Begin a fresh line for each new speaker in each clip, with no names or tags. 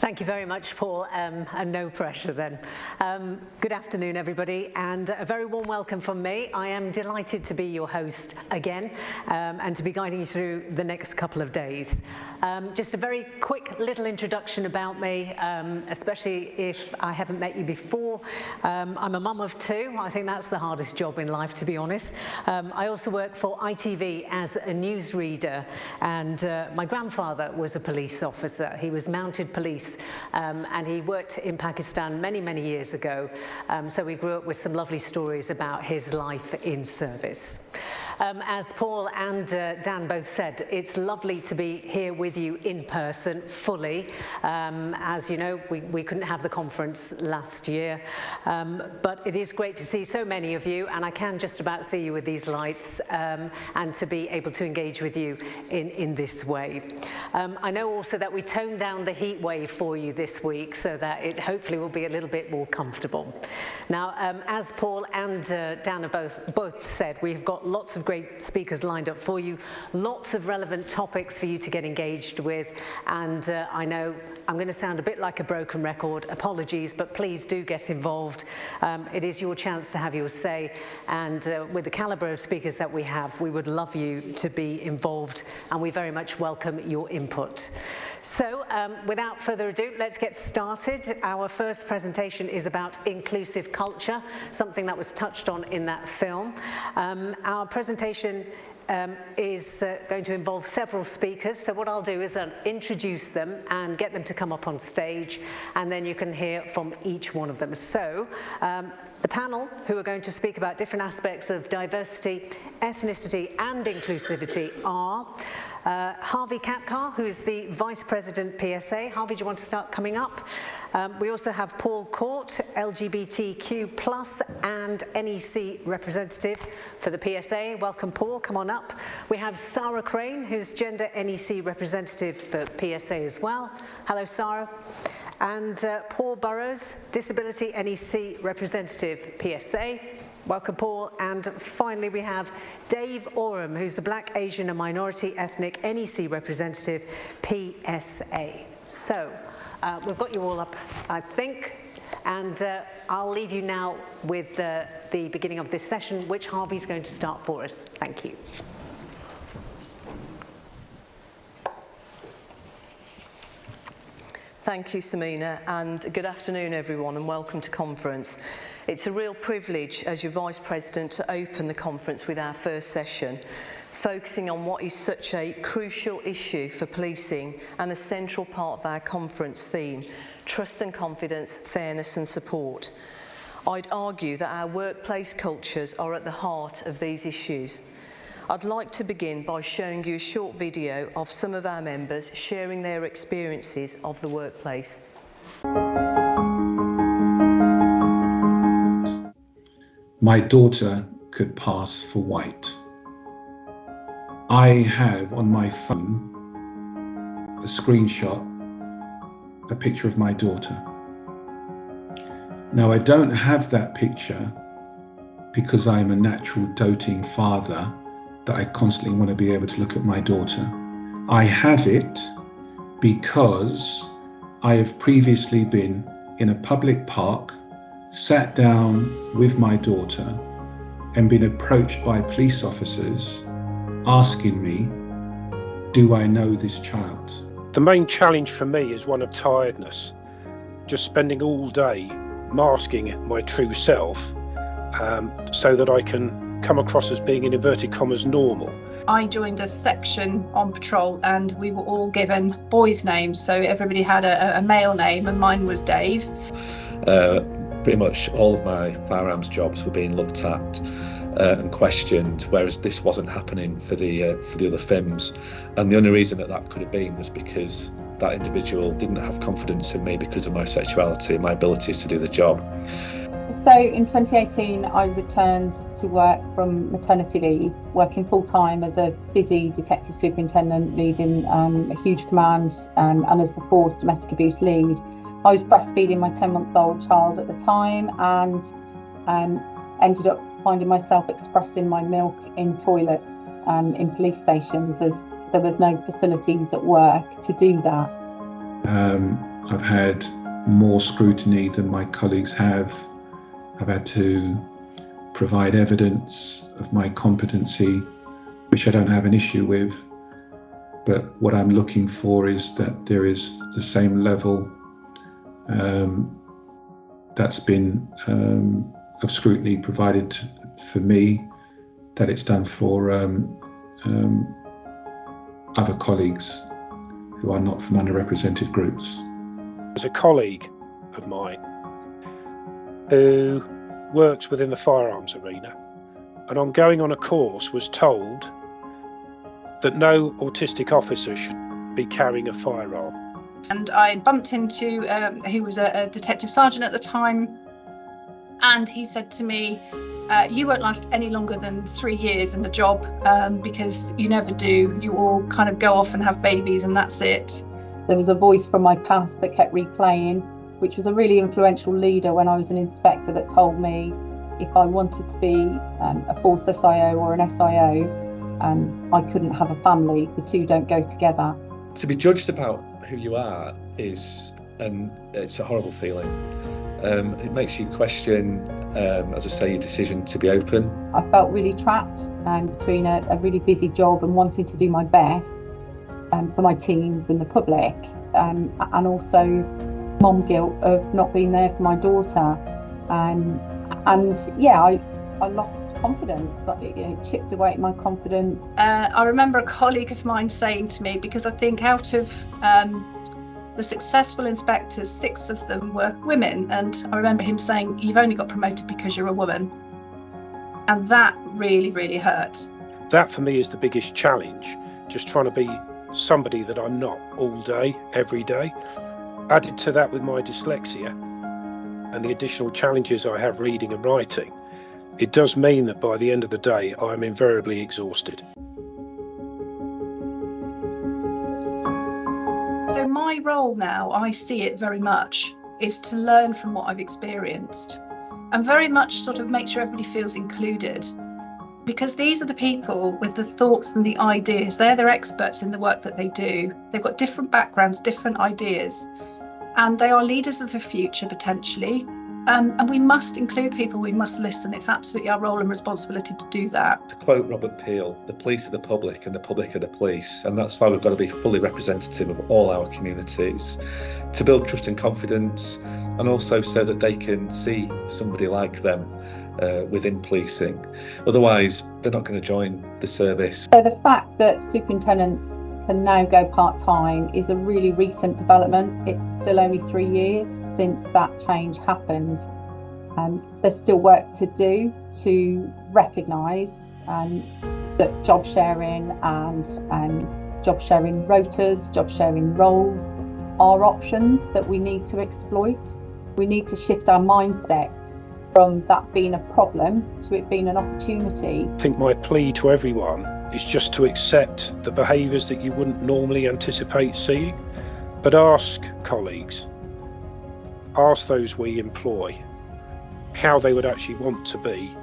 Thank you very much, Paul, and no pressure then. Good afternoon, everybody, and a very warm welcome from me. I am delighted to be your host again and to be guiding you through the next couple of days. Just a very quick little introduction about me, especially if I haven't met you before. I'm a mum of two. I think that's the hardest job in life, to be honest. I also work for ITV as a newsreader, and my grandfather was a police officer. He was mounted police, and he worked in Pakistan many, many years ago. So we grew up with some lovely stories about his life in service. As Paul and Dan both said, it's lovely to be here with you in person, fully. As you know, we couldn't have the conference last year, but it is great to see so many of you, and I can just about see you with these lights, and to be able to engage with you in this way. I know also that we toned down the heat wave for you this week so that it hopefully will be a little bit more comfortable. Now, as Paul and Dan have both said, we've got lots of great speakers lined up for you, lots of relevant topics for you to get engaged with, and I know I'm going to sound a bit like a broken record, apologies, but please do get involved. It is your chance to have your say, and with the calibre of speakers that we have, we would love you to be involved, and we very much welcome your input. So, without further ado, let's get started. Our first presentation is about inclusive culture, something that was touched on in that film. Our presentation is going to involve several speakers, so what I'll do is I'll introduce them and get them to come up on stage, and then you can hear from each one of them. So, the panel, who are going to speak about different aspects of diversity, ethnicity and inclusivity, are Harvey Kapkar, who is the Vice President PSA. Harvey, do you want to start coming up? We also have Paul Court, LGBTQ+ and NEC representative for the PSA. Welcome, Paul, come on up. We have Sarah Crane, who's Gender NEC representative for PSA as well. Hello, Sarah. And Paul Burrows, Disability NEC representative PSA. Welcome, Paul. And finally, we have Dave Oram, who's the Black, Asian and Minority Ethnic NEC representative, PSA. So, we've got you all up, I think, and I'll leave you now with the beginning of this session, which Harvey's going to start for us. Thank you.
Thank you, Samina, and good afternoon, everyone, and welcome to conference. It's a real privilege as your Vice President to open the conference with our first session, focusing on what is such a crucial issue for policing and a central part of our conference theme: trust and confidence, fairness and support. I'd argue that our workplace cultures are at the heart of these issues. I'd like to begin by showing you a short video of some of our members sharing their experiences of the workplace.
My daughter could pass for white. I have on my phone a screenshot, a picture of my daughter. Now, I don't have that picture because I am a natural doting father that I constantly want to be able to look at my daughter. I have it because I have previously been in a public park, sat down with my daughter and been approached by police officers asking me, do I know this child?
The main challenge for me is one of tiredness, just spending all day masking my true self so that I can come across as being, in inverted commas, normal.
I joined a section on patrol and we were all given boys' names, so everybody had a male name and mine was Dave.
Pretty much all of my firearms jobs were being looked at and questioned, whereas this wasn't happening for the other FIMs, and the only reason that could have been was because that individual didn't have confidence in me because of my sexuality and my abilities to do the job.
So in 2018, I returned to work from maternity leave, working full-time as a busy detective superintendent, leading a huge command and as the force domestic abuse lead. I was breastfeeding my 10-month-old child at the time and ended up finding myself expressing my milk in toilets in police stations, as there were no facilities at work to do that.
I've had more scrutiny than my colleagues have. I've had to provide evidence of my competency, which I don't have an issue with. But what I'm looking for is that there is the same level that's been of scrutiny provided for me, that it's done for other colleagues who are not from underrepresented groups.
There's a colleague of mine who works within the firearms arena, and on going on a course was told that no autistic officer should be carrying a firearm.
And I bumped into who was a detective sergeant at the time, and he said to me, you won't last any longer than 3 years in the job because you never do. You all kind of go off and have babies and that's it.
There was a voice from my past that kept replaying, which was a really influential leader when I was an inspector, that told me if I wanted to be a force SIO or an SIO, I couldn't have a family. The two don't go together.
To be judged about who you are it's a horrible feeling. It makes you question, as I say, your decision to be open.
I felt really trapped between a really busy job and wanting to do my best for my teams and the public, and also mom guilt of not being there for my daughter. I lost confidence. It chipped away at my confidence.
I remember a colleague of mine saying to me, because I think out of the successful inspectors, 6 of them were women, and I remember him saying, you've only got promoted because you're a woman. And that really, really hurt.
That for me is the biggest challenge, just trying to be somebody that I'm not all day, every day. Added to that with my dyslexia and the additional challenges I have reading and writing, it does mean that by the end of the day, I'm invariably exhausted.
So my role now, I see it very much, is to learn from what I've experienced and very much sort of make sure everybody feels included. Because these are the people with the thoughts and the ideas. They're experts in the work that they do. They've got different backgrounds, different ideas, and they are leaders of the future potentially. And we must include people, we must listen. It's absolutely our role and responsibility to do that.
To quote Robert Peel, the police are the public and the public are the police, and that's why we've got to be fully representative of all our communities to build trust and confidence, and also so that they can see somebody like them within policing. Otherwise, they're not going to join the service.
So the fact that superintendents can now go part-time is a really recent development. It's still only 3 years since that change happened. There's still work to do to recognise that job sharing and job sharing rotas, job sharing roles are options that we need to exploit. We need to shift our mindsets from that being a problem to it being an opportunity.
I think my plea to everyone is just to accept the behaviours that you wouldn't normally anticipate seeing, but ask colleagues, ask those we employ, how they would actually want to be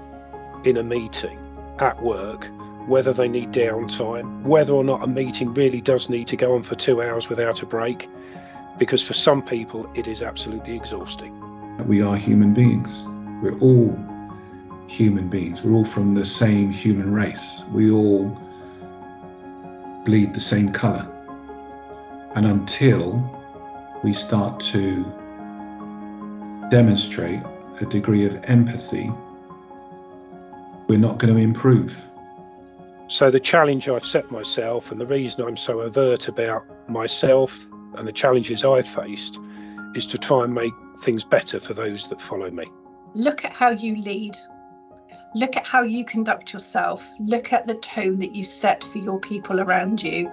in a meeting, at work, whether they need downtime, whether or not a meeting really does need to go on for 2 hours without a break, because for some people it is absolutely exhausting.
We are human beings. We're all human beings. We're all from the same human race. We all bleed the same colour. And until we start to demonstrate a degree of empathy, we're not going to improve.
So the challenge I've set myself, and the reason I'm so overt about myself and the challenges I've faced, is to try and make things better for those that follow me.
Look at how you lead. Look at how you conduct yourself. Look at the tone that you set for your people around you.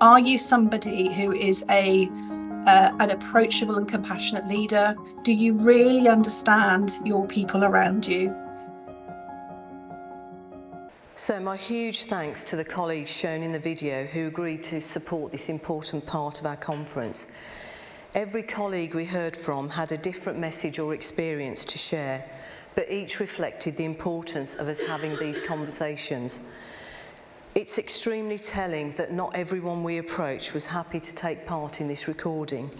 Are you somebody who is an approachable and compassionate leader? Do you really understand your people around you?
So my huge thanks to the colleagues shown in the video who agreed to support this important part of our conference. Every colleague we heard from had a different message or experience to share, but each reflected the importance of us having these conversations. It's extremely telling that not everyone we approached was happy to take part in this recording.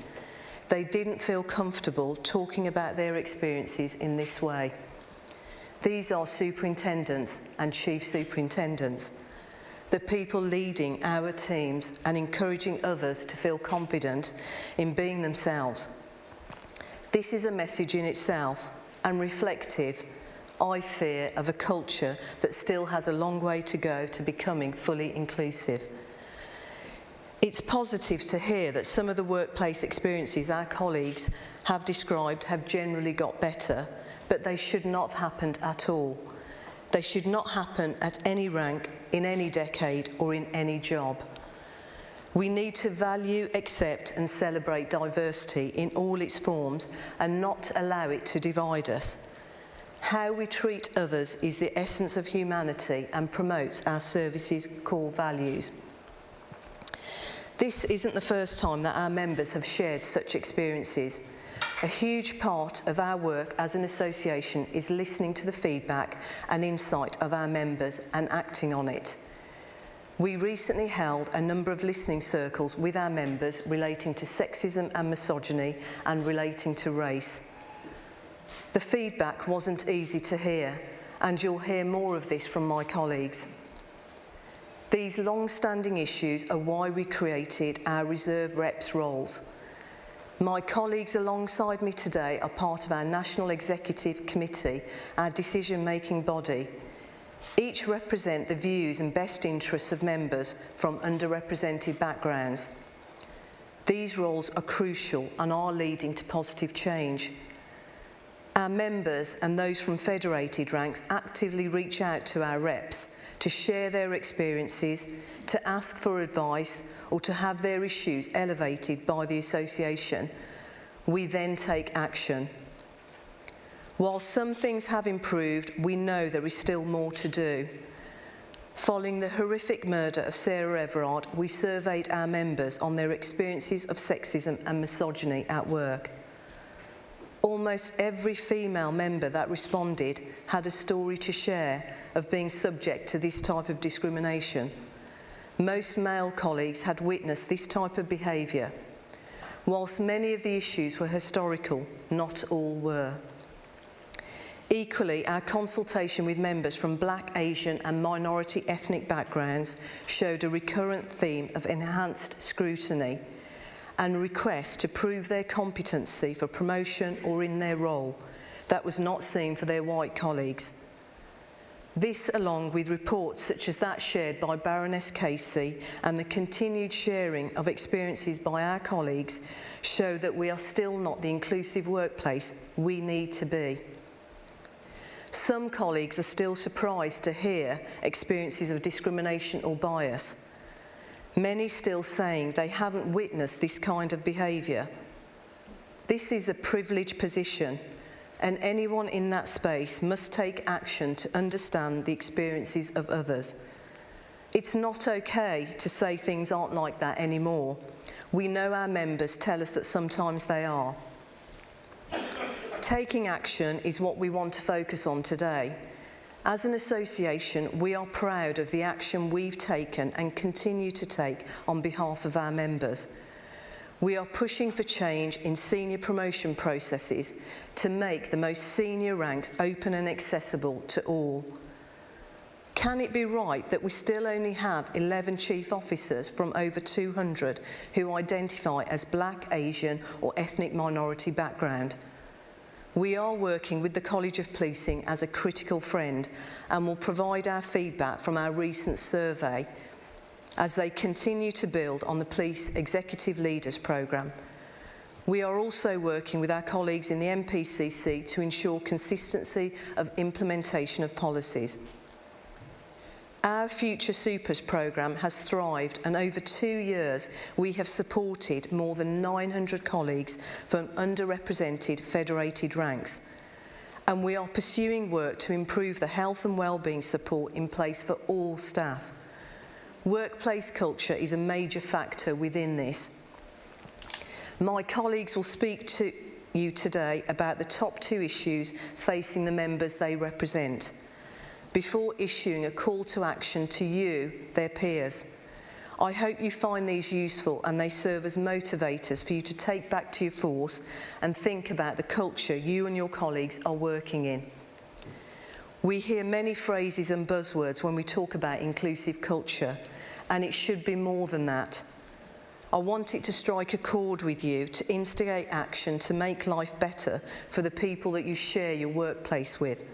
they didn't feel comfortable talking about their experiences in this way. These are superintendents and chief superintendents, the people leading our teams and encouraging others to feel confident in being themselves. This is a message in itself and reflective, I fear, of a culture that still has a long way to go to becoming fully inclusive. It's positive to hear that some of the workplace experiences our colleagues have described have generally got better, but they should not have happened at all. They should not happen at any rank, in any decade, or in any job. We need to value, accept, and celebrate diversity in all its forms and not allow it to divide us. How we treat others is the essence of humanity and promotes our service's core values. This isn't the first time that our members have shared such experiences. A huge part of our work as an association is listening to the feedback and insight of our members and acting on it. We recently held a number of listening circles with our members relating to sexism and misogyny and relating to race. The feedback wasn't easy to hear, and you'll hear more of this from my colleagues. These long-standing issues are why we created our reserve reps roles. My colleagues alongside me today are part of our National Executive Committee, our decision-making body. Each represent the views and best interests of members from underrepresented backgrounds. These roles are crucial and are leading to positive change. Our members and those from federated ranks actively reach out to our reps to share their experiences, to ask for advice, or to have their issues elevated by the association. We then take action. While some things have improved, we know there is still more to do. Following the horrific murder of Sarah Everard, we surveyed our members on their experiences of sexism and misogyny at work. Almost every female member that responded had a story to share of being subject to this type of discrimination. Most male colleagues had witnessed this type of behaviour. Whilst many of the issues were historical, not all were. Equally, our consultation with members from Black, Asian and minority ethnic backgrounds showed a recurrent theme of enhanced scrutiny and requests to prove their competency for promotion or in their role that was not seen for their white colleagues. This, along with reports such as that shared by Baroness Casey and the continued sharing of experiences by our colleagues, show that we are still not the inclusive workplace we need to be. Some colleagues are still surprised to hear experiences of discrimination or bias. Many still saying they haven't witnessed this kind of behaviour. This is a privileged position, and anyone in that space must take action to understand the experiences of others. It's not okay to say things aren't like that anymore. We know our members tell us that sometimes they are. Taking action is what we want to focus on today. As an association, we are proud of the action we've taken and continue to take on behalf of our members. We are pushing for change in senior promotion processes to make the most senior ranks open and accessible to all. Can it be right that we still only have 11 chief officers from over 200 who identify as Black, Asian or ethnic minority background? We are working with the College of Policing as a critical friend and will provide our feedback from our recent survey as they continue to build on the Police Executive Leaders Programme. We are also working with our colleagues in the MPCC to ensure consistency of implementation of policies. Our Future Supers programme has thrived, and over 2 years we have supported more than 900 colleagues from underrepresented federated ranks. And we are pursuing work to improve the health and wellbeing support in place for all staff. Workplace culture is a major factor within this. My colleagues will speak to you today about the top 2 issues facing the members they represent, before issuing a call to action to you, their peers. I hope you find these useful and they serve as motivators for you to take back to your force and think about the culture you and your colleagues are working in. We hear many phrases and buzzwords when we talk about inclusive culture, and it should be more than that. I want it to strike a chord with you, to instigate action, to make life better for the people that you share your workplace with.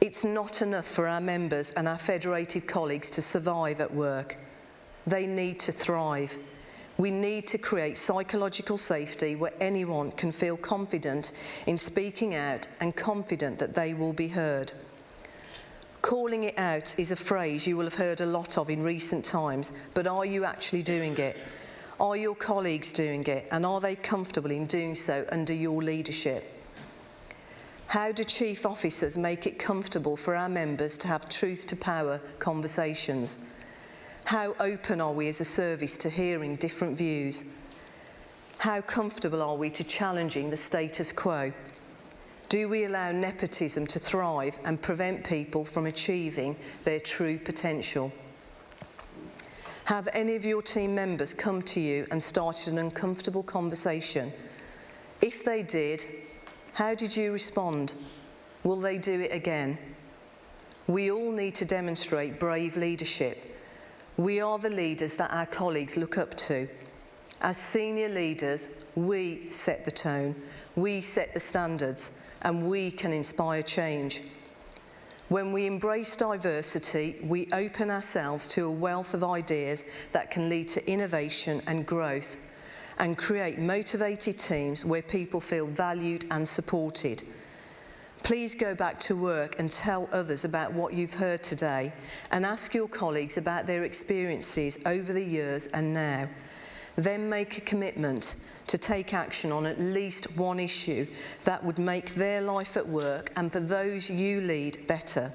It's not enough for our members and our federated colleagues to survive at work. They need to thrive. We need to create psychological safety where anyone can feel confident in speaking out and confident that they will be heard. Calling it out is a phrase you will have heard a lot of in recent times, but are you actually doing it? Are your colleagues doing it, and are they comfortable in doing so under your leadership? How do chief officers make it comfortable for our members to have truth to power conversations? How open are we as a service to hearing different views? How comfortable are we to challenging the status quo? Do we allow nepotism to thrive and prevent people from achieving their true potential? Have any of your team members come to you and started an uncomfortable conversation? If they did, how did you respond? Will they do it again? We all need to demonstrate brave leadership. We are the leaders that our colleagues look up to. As senior leaders, we set the tone, we set the standards, and we can inspire change. When we embrace diversity, we open ourselves to a wealth of ideas that can lead to innovation and growth, and create motivated teams where people feel valued and supported. Please go back to work and tell others about what you've heard today, and ask your colleagues about their experiences over the years and now. Then make a commitment to take action on at least one issue that would make their life at work and for those you lead better.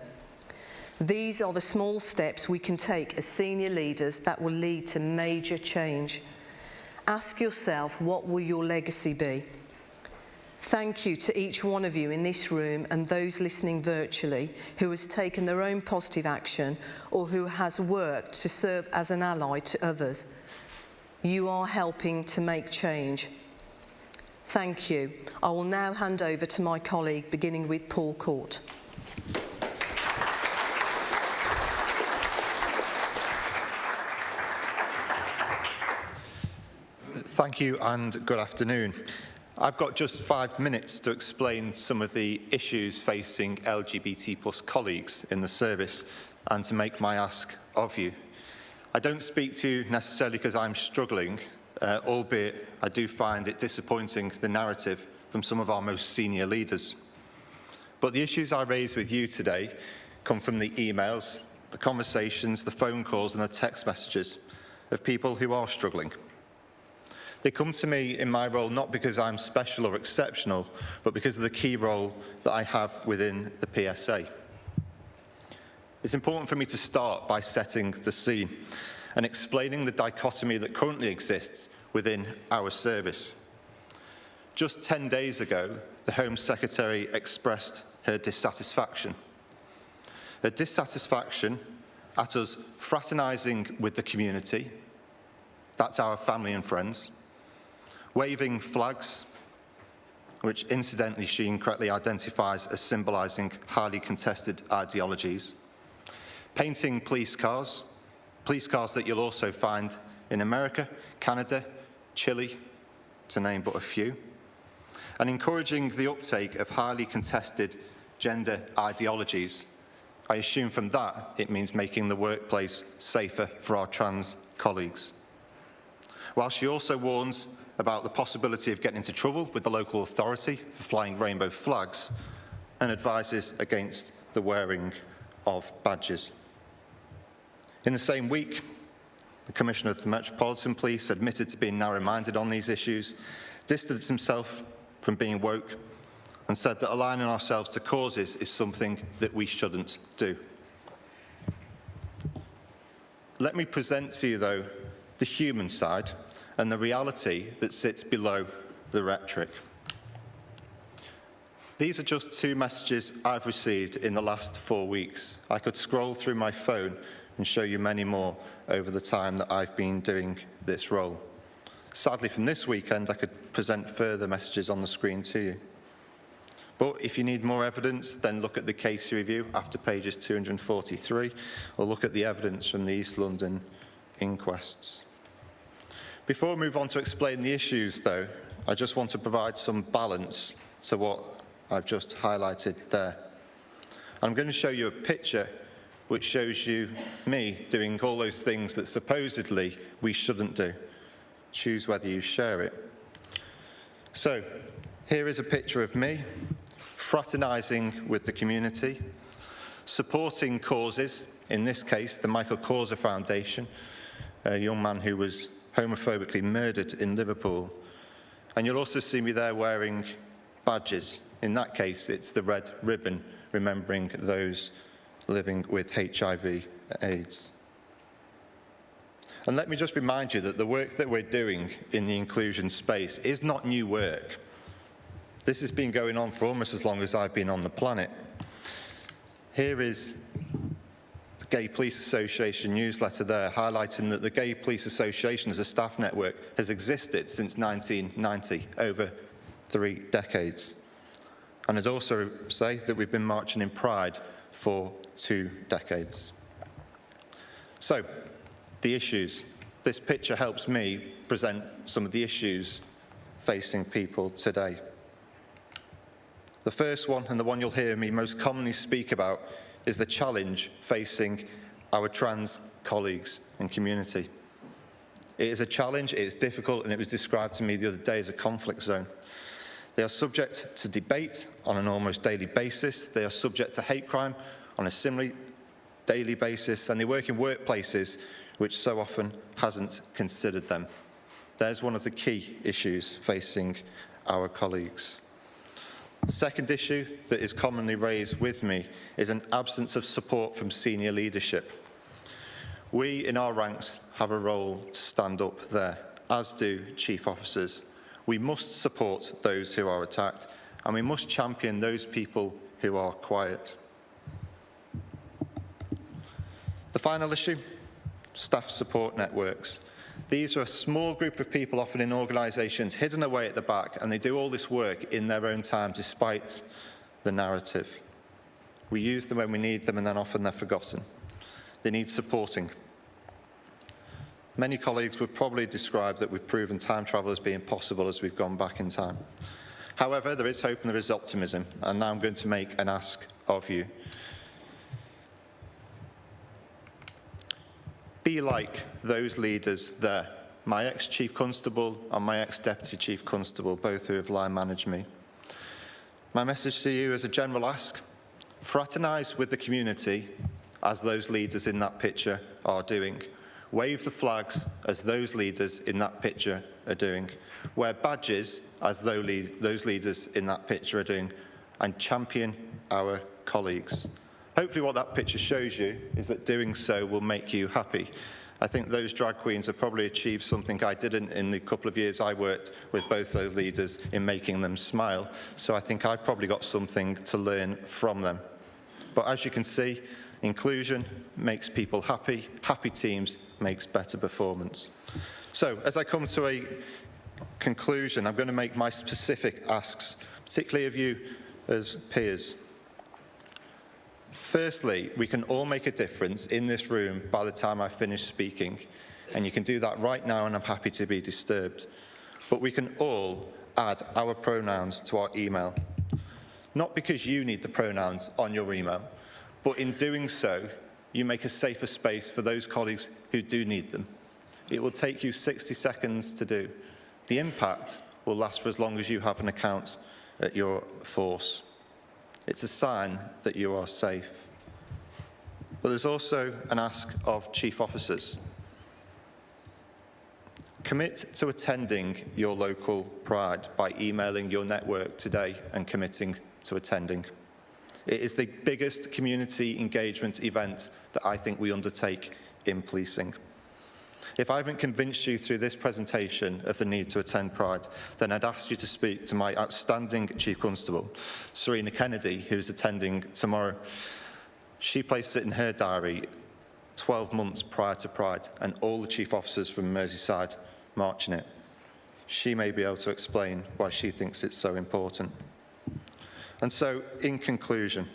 These are the small steps we can take as senior leaders that will lead to major change. Ask yourself, what will your legacy be? Thank you to each one of you in this room and those listening virtually who has taken their own positive action or who has worked to serve as an ally to others. You are helping to make change. Thank you. I will now hand over to my colleague, beginning with Paul Court.
Thank you and good afternoon. I've got just 5 minutes to explain some of the issues facing LGBT plus colleagues in the service and to make my ask of you. I don't speak to you necessarily because I'm struggling, albeit I do find it disappointing, the narrative from some of our most senior leaders. But the issues I raise with you today come from the emails, the conversations, the phone calls and the text messages of people who are struggling. They come to me in my role not because I'm special or exceptional, but because of the key role that I have within the PSA. It's important for me to start by setting the scene and explaining the dichotomy that currently exists within our service. Just 10 days ago, the Home Secretary expressed her dissatisfaction. Her dissatisfaction at us fraternising with the community, that's our family and friends, waving flags, which incidentally she incorrectly identifies as symbolising highly contested ideologies, painting police cars that you'll also find in America, Canada, Chile, to name but a few, and encouraging the uptake of highly contested gender ideologies. I assume from that it means making the workplace safer for our trans colleagues. While she also warns about the possibility of getting into trouble with the local authority for flying rainbow flags and advises against the wearing of badges. In the same week, the Commissioner of the Metropolitan Police admitted to being narrow-minded on these issues, distanced himself from being woke, and said that aligning ourselves to causes is something that we shouldn't do. Let me present to you, though, the human side and the reality that sits below the rhetoric. These are just 2 messages I've received in the last 4 weeks. I could scroll through my phone and show you many more over the time that I've been doing this role. Sadly, from this weekend, I could present further messages on the screen to you. But if you need more evidence, then look at the case review after pages 243, or look at the evidence from the East London inquests. Before we move on to explain the issues, though, I just want to provide some balance to what I've just highlighted there. I'm going to show you a picture which shows you me doing all those things that supposedly we shouldn't do. Choose whether you share it. So, here is a picture of me fraternising with the community, supporting causes, in this case the Michael Causer Foundation, a young man who was homophobically murdered in Liverpool. And you'll also see me there wearing badges. In that case, it's the red ribbon, remembering those living with HIV/AIDS. And let me just remind you that the work that we're doing in the inclusion space is not new work. This has been going on for almost as long as I've been on the planet. Here is the Gay Police Association newsletter there, highlighting that the Gay Police Association as a staff network has existed since 1990, over 3 decades. And I'd also say that we've been marching in Pride for 2 decades. So, the issues. This picture helps me present some of the issues facing people today. The first one, and the one you'll hear me most commonly speak about, is the challenge facing our trans colleagues and community. It is a challenge, it is difficult, and it was described to me the other day as a conflict zone. They are subject to debate on an almost daily basis. They are subject to hate crime on a similarly daily basis, and they work in workplaces which so often hasn't considered them. There's one of the key issues facing our colleagues. The second issue that is commonly raised with me is an absence of support from senior leadership. We in our ranks have a role to stand up there, as do chief officers. We must support those who are attacked, and we must champion those people who are quiet. The final issue, staff support networks. These are a small group of people, often in organisations, hidden away at the back, and they do all this work in their own time, despite the narrative. We use them when we need them, and then often they're forgotten. They need supporting. Many colleagues would probably describe that we've proven time travel as being possible as we've gone back in time. However, there is hope and there is optimism, and now I'm going to make an ask of you. Be like those leaders there, my ex-Chief Constable and my ex-Deputy Chief Constable, both who have line managed me. My message to you is a general ask: fraternise with the community as those leaders in that picture are doing. Wave the flags as those leaders in that picture are doing. Wear badges as those leaders in that picture are doing, and champion our colleagues. Hopefully what that picture shows you is that doing so will make you happy. I think those drag queens have probably achieved something I didn't in the couple of years I worked with both those leaders in making them smile. So I think I've probably got something to learn from them. But as you can see, inclusion makes people happy. Happy teams makes better performance. So as I come to a conclusion, I'm going to make my specific asks, particularly of you as peers. Firstly, we can all make a difference in this room by the time I finish speaking, and you can do that right now, and I'm happy to be disturbed. But we can all add our pronouns to our email. Not because you need the pronouns on your email, but in doing so, you make a safer space for those colleagues who do need them. It will take you 60 seconds to do. The impact will last for as long as you have an account at your force. It's a sign that you are safe. But there's also an ask of chief officers. Commit to attending your local Pride by emailing your network today and committing to attending. It is the biggest community engagement event that I think we undertake in policing. If I haven't convinced you through this presentation of the need to attend Pride, then I'd ask you to speak to my outstanding Chief Constable, Serena Kennedy, who's attending tomorrow. She placed it in her diary 12 months prior to Pride, and all the chief officers from Merseyside marching it. She may be able to explain why she thinks it's so important. And so, in conclusion,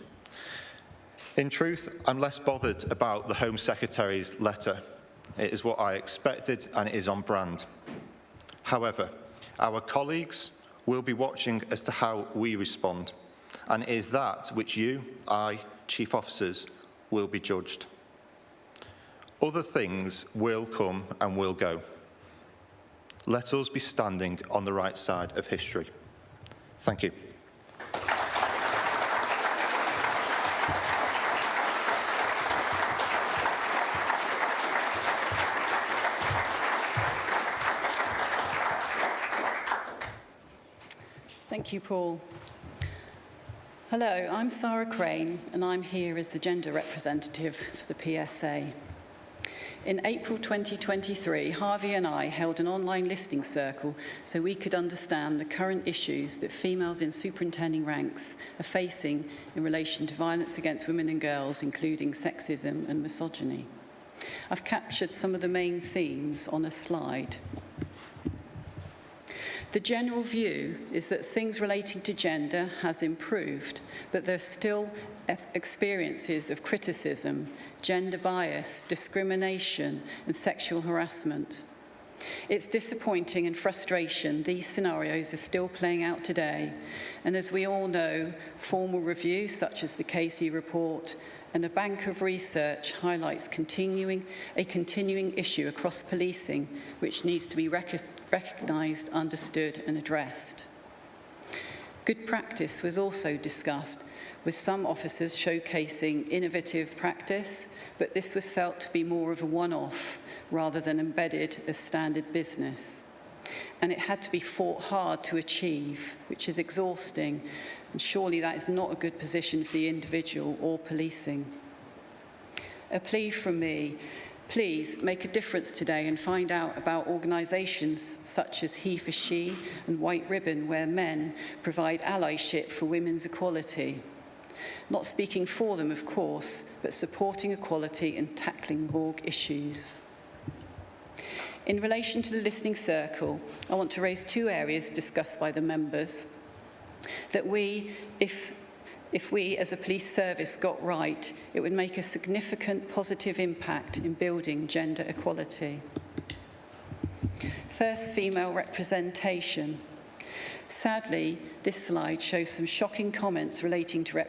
in truth, I'm less bothered about the Home Secretary's letter. It is what I expected, and it is on brand. However, our colleagues will be watching as to how we respond, and it is that which you, I, chief officers, will be judged. Other things will come and will go. Let us be standing on the right side of history. Thank you.
Thank you, Paul. Hello, I'm Sarah Crane, and I'm here as the gender representative for the PSA. In April 2023, Harvey and I held an online listening circle so we could understand the current issues that females in superintending ranks are facing in relation to violence against women and girls, including sexism and misogyny. I've captured some of the main themes on a slide. The general view is that things relating to gender has improved, but there's still experiences of criticism, gender bias, discrimination, and sexual harassment. It's disappointing and frustration these scenarios are still playing out today, and as we all know, formal reviews such as the Casey report and a bank of research highlights a continuing issue across policing which needs to be recognised, understood and addressed. Good practice was also discussed, with some officers showcasing innovative practice, but this was felt to be more of a one-off rather than embedded as standard business. And it had to be fought hard to achieve, which is exhausting, and surely that is not a good position for the individual or policing. A plea from me, please make a difference today and find out about organisations such as He for She and White Ribbon, where men provide allyship for women's equality. Not speaking for them, of course, but supporting equality and tackling org issues. In relation to the listening circle, I want to raise two areas discussed by the members that if we as a police service got right, it would make a significant positive impact in building gender equality. First, female representation. Sadly, this slide shows some shocking comments relating to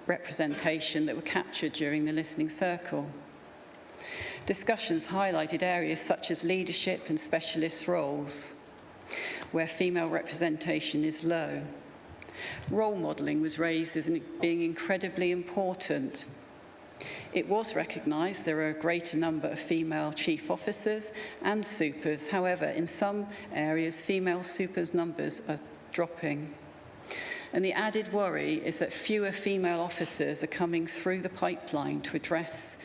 representation that were captured during the listening circle. Discussions highlighted areas such as leadership and specialist roles, where female representation is low. Role modelling was raised as being incredibly important. It was recognised there are a greater number of female chief officers and supers. However, in some areas, female supers numbers are dropping. And the added worry is that fewer female officers are coming through the pipeline to address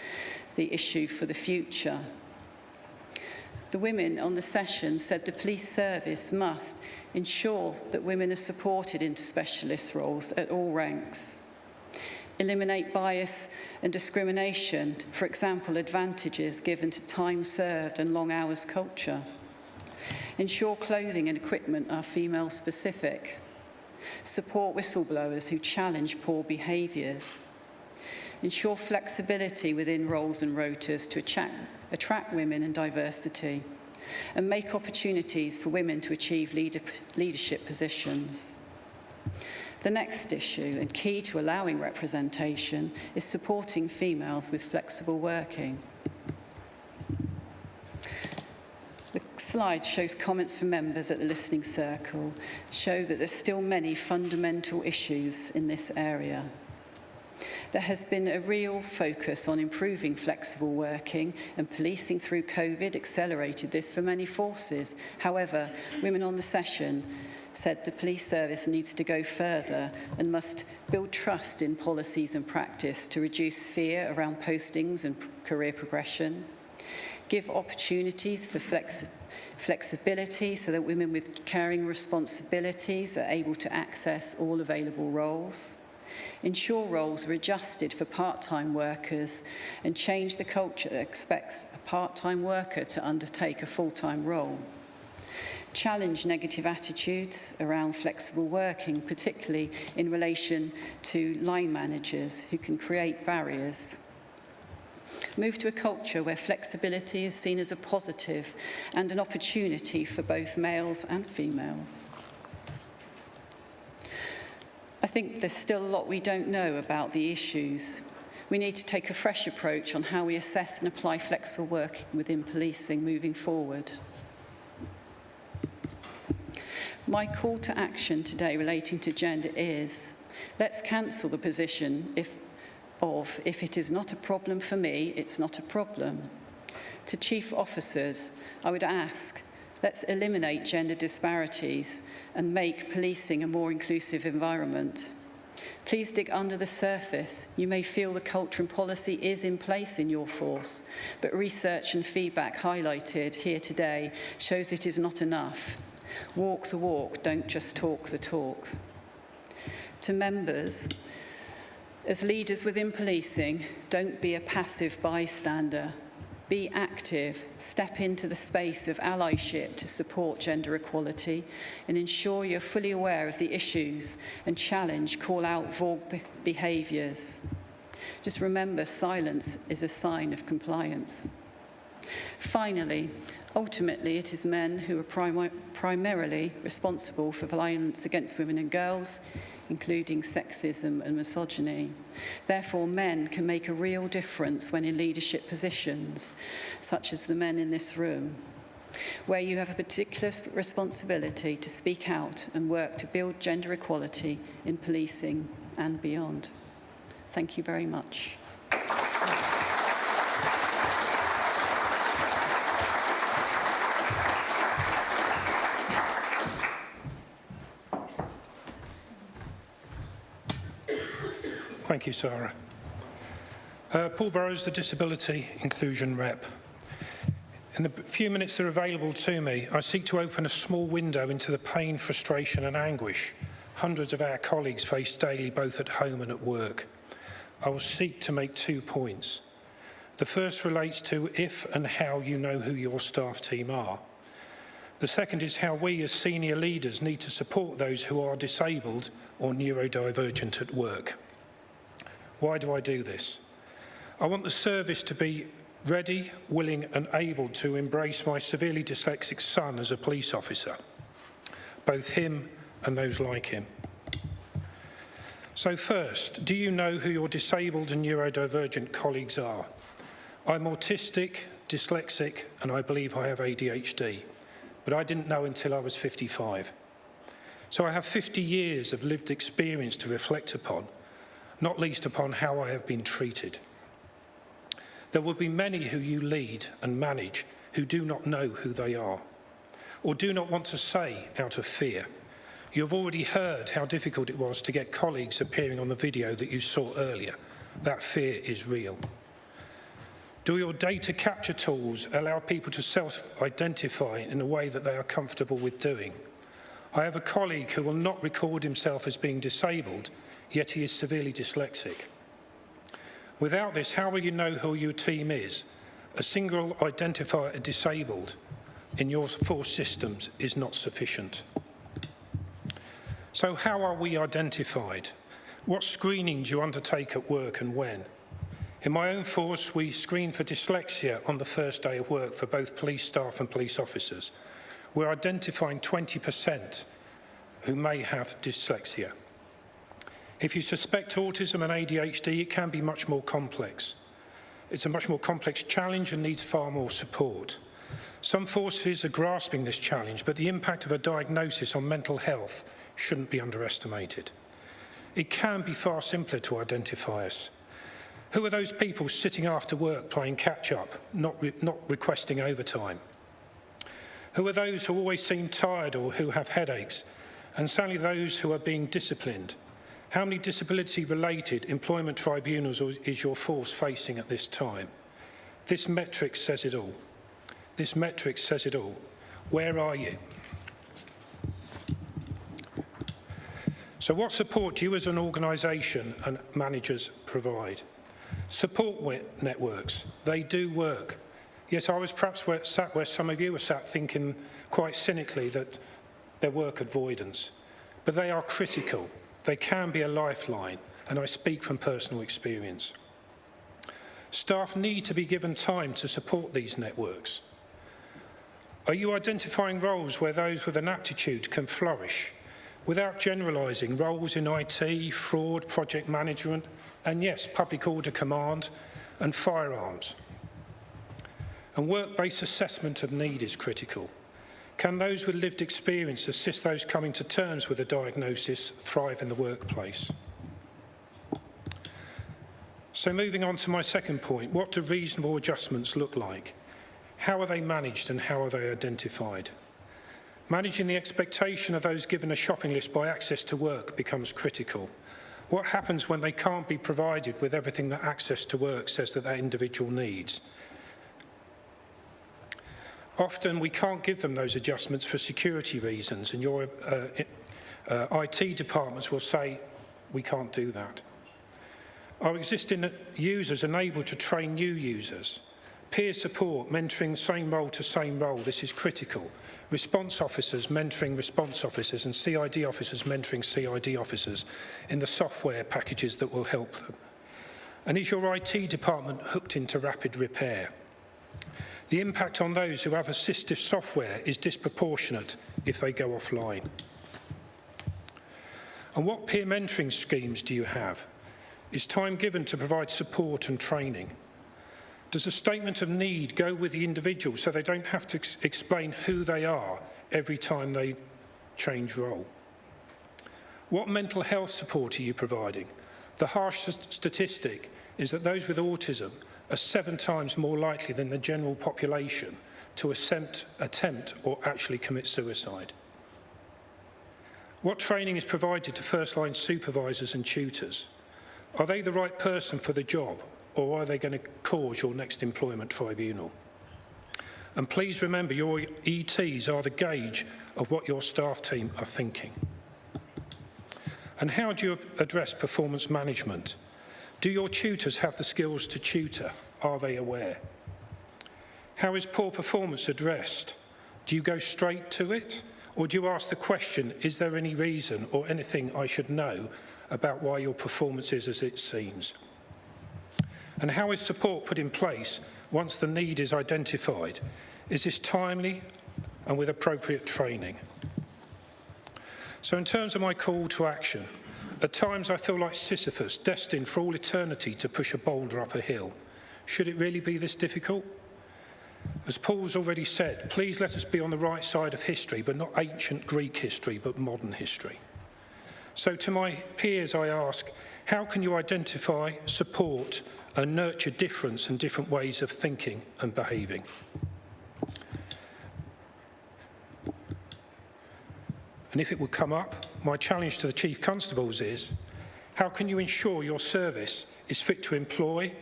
the issue for the future. The women on the session said the police service must ensure that women are supported into specialist roles at all ranks. Eliminate bias and discrimination, for example, advantages given to time served and long hours culture. Ensure clothing and equipment are female specific. Support whistleblowers who challenge poor behaviours. Ensure flexibility within roles and rotas to attract women and diversity, and make opportunities for women to achieve leadership positions. The next issue, and key to allowing representation, is supporting females with flexible working. The slide shows comments from members at the listening circle, show that there's still many fundamental issues in this area. There has been a real focus on improving flexible working, and policing through COVID accelerated this for many forces. However, women on the session said the police service needs to go further and must build trust in policies and practice to reduce fear around postings and career progression, give opportunities for flexibility so that women with caring responsibilities are able to access all available roles, Ensure roles are adjusted for part-time workers and change the culture that expects a part-time worker to undertake a full-time role. Challenge negative attitudes around flexible working, particularly in relation to line managers who can create barriers. Move to a culture where flexibility is seen as a positive and an opportunity for both males and females. I think there's still a lot we don't know about the issues. We need to take a fresh approach on how we assess and apply flexible working within policing moving forward. My call to action today relating to gender is, let's cancel the position if it is not a problem for me, it's not a problem. To chief officers, I would ask, let's eliminate gender disparities and make policing a more inclusive environment. Please dig under the surface. You may feel the culture and policy is in place in your force, but research and feedback highlighted here today shows it is not enough. Walk the walk, don't just talk the talk. To members, as leaders within policing, don't be a passive bystander. Be active, step into the space of allyship to support gender equality and ensure you're fully aware of the issues and call out vague behaviours. Just remember, silence is a sign of compliance. Finally, ultimately, it is men who are primarily responsible for violence against women and girls, including sexism and misogyny. Therefore, men can make a real difference when in leadership positions, such as the men in this room, where you have a particular responsibility to speak out and work to build gender equality in policing and beyond. Thank you very much.
Thank you, Sarah. Paul Burrows, the Disability Inclusion Rep. In the few minutes that are available to me, I seek to open a small window into the pain, frustration and anguish hundreds of our colleagues face daily, both at home and at work. I will seek to make 2 points. The first relates to if and how you know who your staff team are. The second is how we as senior leaders need to support those who are disabled or neurodivergent at work. Why do I do this? I want the service to be ready, willing and able to embrace my severely dyslexic son as a police officer, both him and those like him. So first, do you know who your disabled and neurodivergent colleagues are? I'm autistic, dyslexic, and I believe I have ADHD, but I didn't know until I was 55. So I have 50 years of lived experience to reflect upon, not least upon how I have been treated. There will be many who you lead and manage who do not know who they are, or do not want to say out of fear. You have already heard how difficult it was to get colleagues appearing on the video that you saw earlier. That fear is real. Do your data capture tools allow people to self-identify in a way that they are comfortable with doing? I have a colleague who will not record himself as being disabled, yet he is severely dyslexic. Without this, how will you know who your team is? A single identifier of disabled in your force systems is not sufficient. So how are we identified? What screening do you undertake at work and when? In my own force, we screen for dyslexia on the first day of work for both police staff and police officers. We're identifying 20% who may have dyslexia. If you suspect autism and ADHD, it can be much more complex. It's a much more complex challenge and needs far more support. Some forces are grasping this challenge, but the impact of a diagnosis on mental health shouldn't be underestimated. It can be far simpler to identify us. Who are those people sitting after work playing catch-up, not requesting overtime? Who are those who always seem tired or who have headaches? And certainly those who are being disciplined. How many disability-related employment tribunals is your force facing at this time? This metric says it all. This metric says it all. Where are you? So what support do you as an organisation and managers provide? Support networks, they do work. Yes, I was perhaps sat where some of you were sat thinking quite cynically that they're work avoidance, but they are critical. They can be a lifeline, and I speak from personal experience. Staff need to be given time to support these networks. Are you identifying roles where those with an aptitude can flourish, without generalising roles in IT, fraud, project management, and yes, public order command and firearms? And work-based assessment of need is critical. Can those with lived experience assist those coming to terms with a diagnosis thrive in the workplace? So moving on to my second point, what do reasonable adjustments look like? How are they managed and how are they identified? Managing the expectation of those given a shopping list by Access to Work becomes critical. What happens when they can't be provided with everything that Access to Work says that individual needs? Often we can't give them those adjustments for security reasons, and your IT departments will say, we can't do that. Our existing users are able to train new users. Peer support, mentoring same role to same role, this is critical. Response officers mentoring response officers and CID officers mentoring CID officers in the software packages that will help them. And is your IT department hooked into rapid repair? The impact on those who have assistive software is disproportionate if they go offline. And what peer mentoring schemes do you have? Is time given to provide support and training? Does a statement of need go with the individual so they don't have to explain who they are every time they change role? What mental health support are you providing? The harsh statistic is that those with autism are 7 times more likely than the general population to attempt or actually commit suicide. What training is provided to first-line supervisors and tutors? Are they the right person for the job, or are they going to cause your next employment tribunal? And please remember, your ETs are the gauge of what your staff team are thinking. And how do you address performance management? Do your tutors have the skills to tutor? Are they aware? How is poor performance addressed? Do you go straight to it? Or do you ask the question, is there any reason or anything I should know about why your performance is as it seems? And how is support put in place once the need is identified? Is this timely and with appropriate training? So in terms of my call to action, at times I feel like Sisyphus, destined for all eternity to push a boulder up a hill. Should it really be this difficult? As Paul's already said, please let us be on the right side of history, but not ancient Greek history, but modern history. So to my peers I ask, how can you identify, support and nurture difference and different ways of thinking and behaving? And if it would come up, my challenge to the Chief Constables is, how can you ensure your service is fit to employ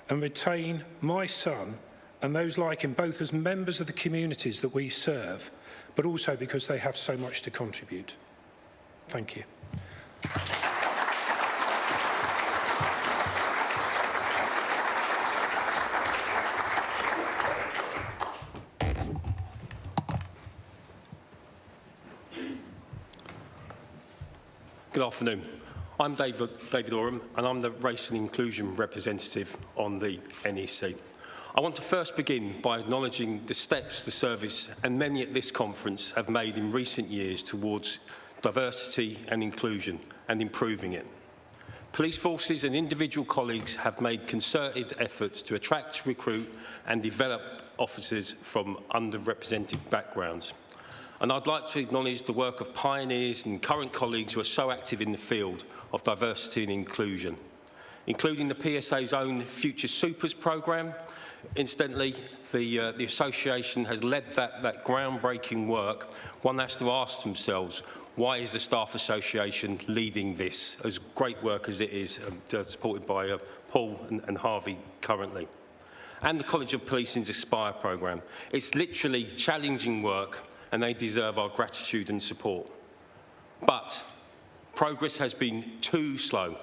and retain my son and those like him, both as members of the communities that we serve, but also because they have so much to contribute? Thank you.
Good afternoon. I'm David Oram, and I'm the Race and Inclusion Representative on the NEC. I want to first begin by acknowledging the steps the service and many at this conference have made in recent years towards diversity and inclusion and improving it. Police forces and individual colleagues have made concerted efforts to attract, recruit and develop officers from underrepresented backgrounds. And I'd like to acknowledge the work of pioneers and current colleagues who are so active in the field of diversity and inclusion, including the PSA's own Future Supers programme. Incidentally, the association has led that groundbreaking work. One has to ask themselves, why is the Staff Association leading this, as great work as it is, supported by Paul and Harvey currently? And the College of Policing's Aspire programme. It's literally challenging work, and they deserve our gratitude and support. But progress has been too slow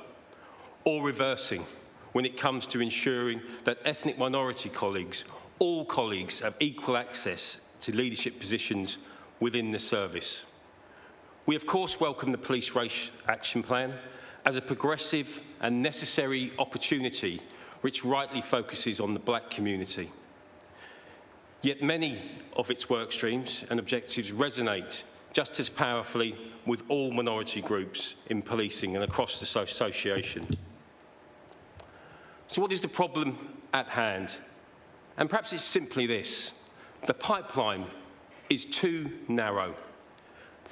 or reversing when it comes to ensuring that ethnic minority colleagues, all colleagues, have equal access to leadership positions within the service. We of course welcome the Police Race Action Plan as a progressive and necessary opportunity which rightly focuses on the black community. Yet many of its work streams and objectives resonate just as powerfully with all minority groups in policing and across the association. So what is the problem at hand? And perhaps it's simply this: the pipeline is too narrow,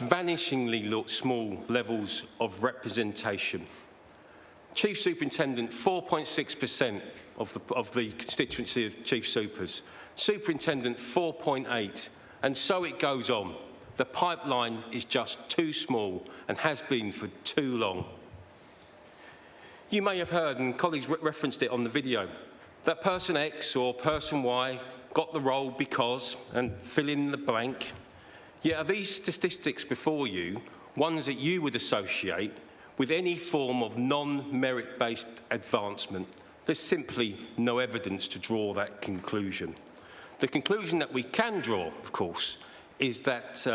vanishingly small levels of representation. Chief Superintendent, 4.6% of the constituency of Chief Supers. Superintendent, 4.8%, and so it goes on. The pipeline is just too small and has been for too long. You may have heard, and colleagues referenced it on the video, that person X or person Y got the role because, and fill in the blank. Yet are these statistics before you ones that you would associate with any form of non-merit-based advancement? There's simply no evidence to draw that conclusion. The conclusion that we can draw, of course, is that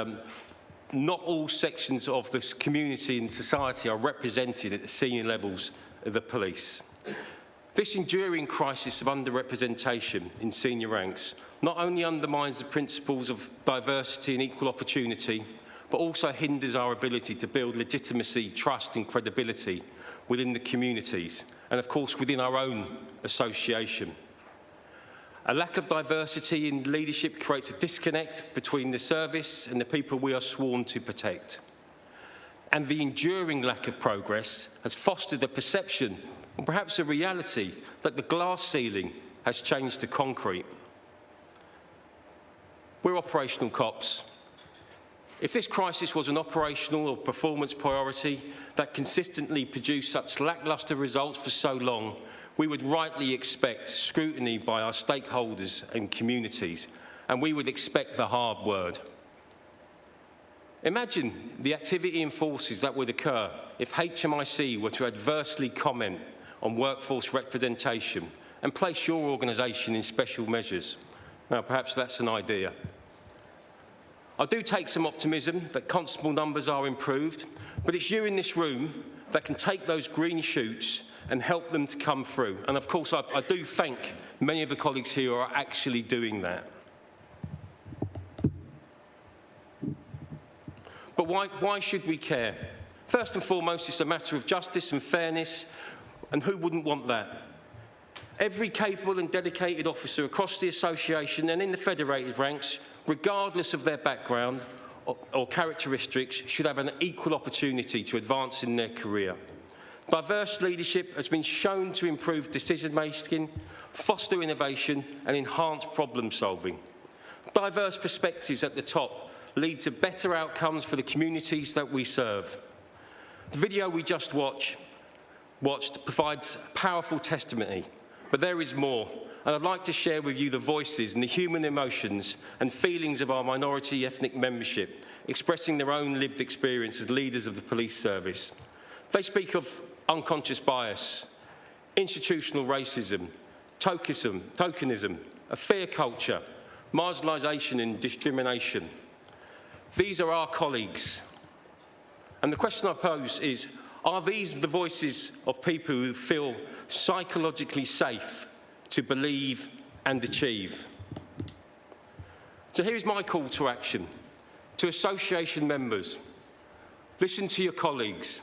not all sections of this community and society are represented at the senior levels of the police. This enduring crisis of underrepresentation in senior ranks not only undermines the principles of diversity and equal opportunity, but also hinders our ability to build legitimacy, trust and credibility within the communities and, of course, within our own association. A lack of diversity in leadership creates a disconnect between the service and the people we are sworn to protect. And the enduring lack of progress has fostered a perception, or perhaps a reality, that the glass ceiling has changed to concrete. We're operational cops. If this crisis was an operational or performance priority that consistently produced such lacklustre results for so long, we would rightly expect scrutiny by our stakeholders and communities, and we would expect the hard word. Imagine the activity and forces that would occur if HMIC were to adversely comment on workforce representation and place your organisation in special measures. Now, perhaps that's an idea. I do take some optimism that constable numbers are improved, but it's you in this room that can take those green shoots and help them to come through. And of course, I do thank many of the colleagues here who are actually doing that. But why should we care? First and foremost, it's a matter of justice and fairness, and who wouldn't want that? Every capable and dedicated officer across the association and in the federated ranks, regardless of their background or characteristics, should have an equal opportunity to advance in their career. Diverse leadership has been shown to improve decision-making, foster innovation and enhance problem-solving. Diverse perspectives at the top lead to better outcomes for the communities that we serve. The video we just watched provides powerful testimony, but there is more, and I'd like to share with you the voices and the human emotions and feelings of our minority ethnic membership, expressing their own lived experience as leaders of the police service. They speak of unconscious bias, institutional racism, tokenism, a fear culture, marginalisation and discrimination. These are our colleagues. And the question I pose is, are these the voices of people who feel psychologically safe to believe and achieve? So here's my call to action. To association members, listen to your colleagues.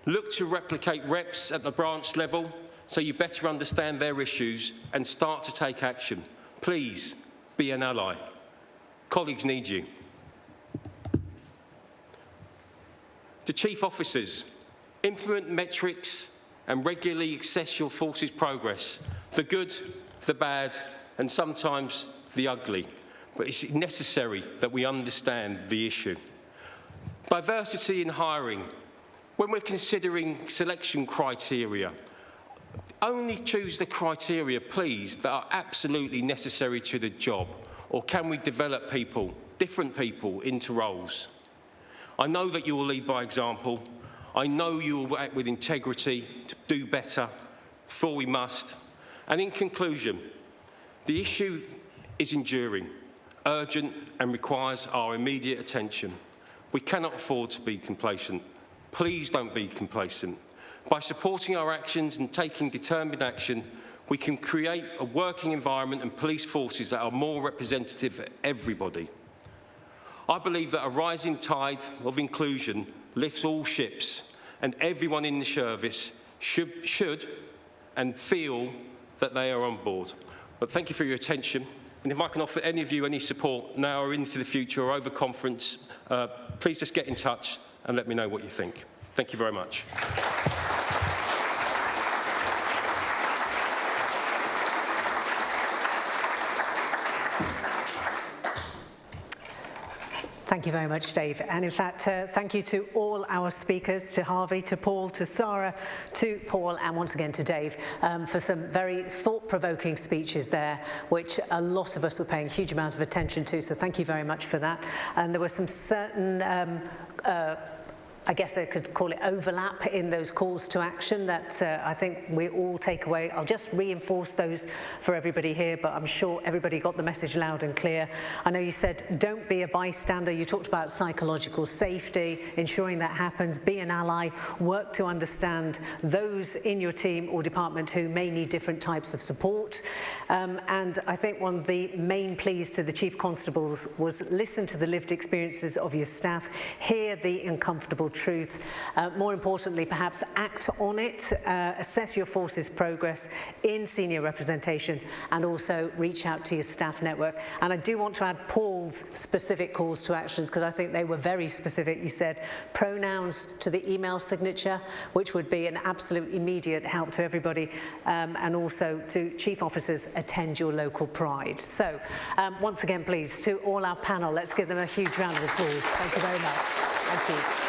Look to replicate reps at the branch level so you better understand their issues and start to take action. Please be an ally. Colleagues need you. To chief officers, implement metrics and regularly assess your force's progress, the good, the bad, and sometimes the ugly. But it's necessary that we understand the issue. Diversity in hiring. When we're considering selection criteria, only choose the criteria, please, that are absolutely necessary to the job. Or can we develop people, different people, into roles? I know that you will lead by example. I know you will act with integrity to do better, for we must. And in conclusion, the issue is enduring, urgent and requires our immediate attention. We cannot afford to be complacent. Please don't be complacent. By supporting our actions and taking determined action, we can create a working environment and police forces that are more representative of everybody. I believe that a rising tide of inclusion lifts all ships, and everyone in the service should and feel that they are on board. But thank you for your attention. And if I can offer any of you any support now or into the future or over conference, please just get in touch and let me know what you think. Thank you very much.
Thank you very much, Dave. And in fact, thank you to all our speakers, to Harvey, to Paul, to Sarah, to Paul, and once again to Dave, for some very thought-provoking speeches there, which a lot of us were paying a huge amount of attention to, so thank you very much for that. And there were some certain I guess I could call it overlap in those calls to action that I think we all take away. I'll just reinforce those for everybody here, but I'm sure everybody got the message loud and clear. I know you said don't be a bystander. You talked about psychological safety, ensuring that happens, be an ally, work to understand those in your team or department who may need different types of support. And I think one of the main pleas to the Chief Constables was listen to the lived experiences of your staff, hear the uncomfortable truth, more importantly perhaps act on it, assess your force's progress in senior representation, and also reach out to your staff network. And I do want to add Paul's specific calls to actions, because I think they were very specific. You said pronouns to the email signature, which would be an absolute immediate help to everybody, and also to chief officers, attend your local pride. So once again, please, to all our panel, let's give them a huge round of applause. Thank you very much. Thank you.